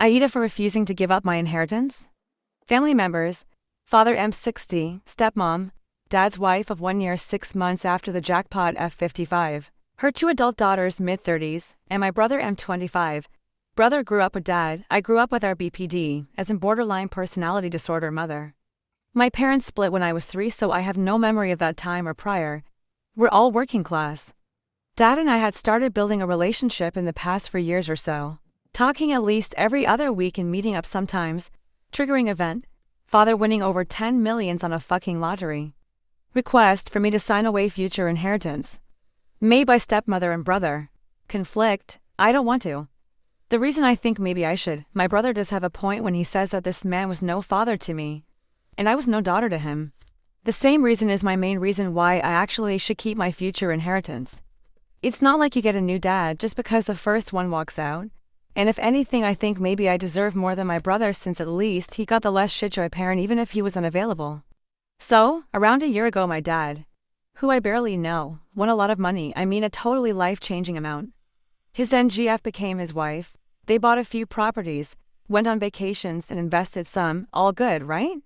AITA for refusing to give up my inheritance? Family members: Father M 60, stepmom, dad's wife of 1 year 6 months after the jackpot F 55. Her 2 adult daughters mid-30s, and my brother M 25. Brother grew up with dad, I grew up with our BPD, as in borderline personality disorder mother. My parents split when I was 3, so I have no memory of that time or prior. We're all working class. Dad and I had started building a relationship in the past for years or so. Talking at least every other week and meeting up sometimes. Triggering event: father winning over 10 millions on a fucking lottery. Request for me to sign away future inheritance. Made by stepmother and brother. Conflict: I don't want to. The reason I think maybe I should: my brother does have a point when he says that this man was no father to me. And I was no daughter to him. The same reason is my main reason why I actually should keep my future inheritance. It's not like you get a new dad just because the first one walks out. And if anything, I think maybe I deserve more than my brother, since at least he got the less shitshow parent even if he was unavailable. So, around a year ago, my dad, who I barely know, won a lot of money. I mean a totally life-changing amount. His then GF became his wife. They bought a few properties, went on vacations and invested some. All good, right?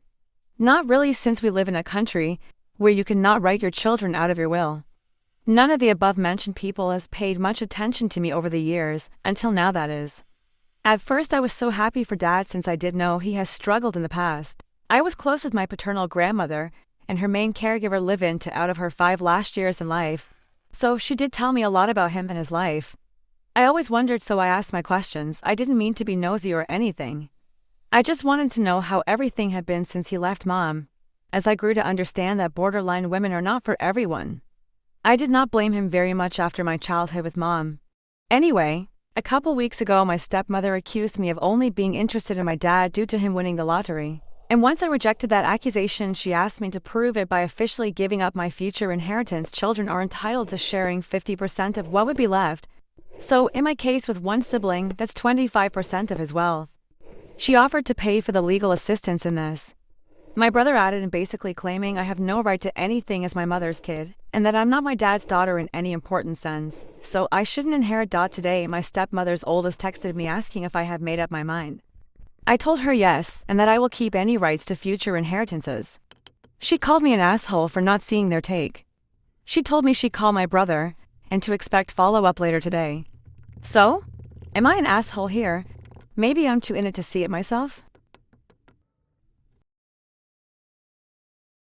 Not really, since we live in a country where you cannot write your children out of your will. None of the above-mentioned people has paid much attention to me over the years, until now that is. At first I was so happy for dad, since I did know he has struggled in the past. I was close with my paternal grandmother, and her main caregiver live-in to out of her 5 last years in life. So she did tell me a lot about him and his life. I always wondered, so I asked my questions. I didn't mean to be nosy or anything. I just wanted to know how everything had been since he left mom, as I grew to understand that borderline women are not for everyone. I did not blame him very much after my childhood with mom. Anyway, a couple weeks ago my stepmother accused me of only being interested in my dad due to him winning the lottery. And once I rejected that accusation, she asked me to prove it by officially giving up my future inheritance. Children are entitled to sharing 50% of what would be left. So, in my case with one sibling, that's 25% of his wealth. She offered to pay for the legal assistance in this. My brother added in, basically claiming I have no right to anything as my mother's kid, and that I'm not my dad's daughter in any important sense, so I shouldn't inherit. Today, my stepmother's oldest texted me asking if I have made up my mind. I told her yes, and that I will keep any rights to future inheritances. She called me an asshole for not seeing their take. She told me she'd call my brother, and to expect follow-up later today. So? Am I an asshole here? Maybe I'm too in it to see it myself?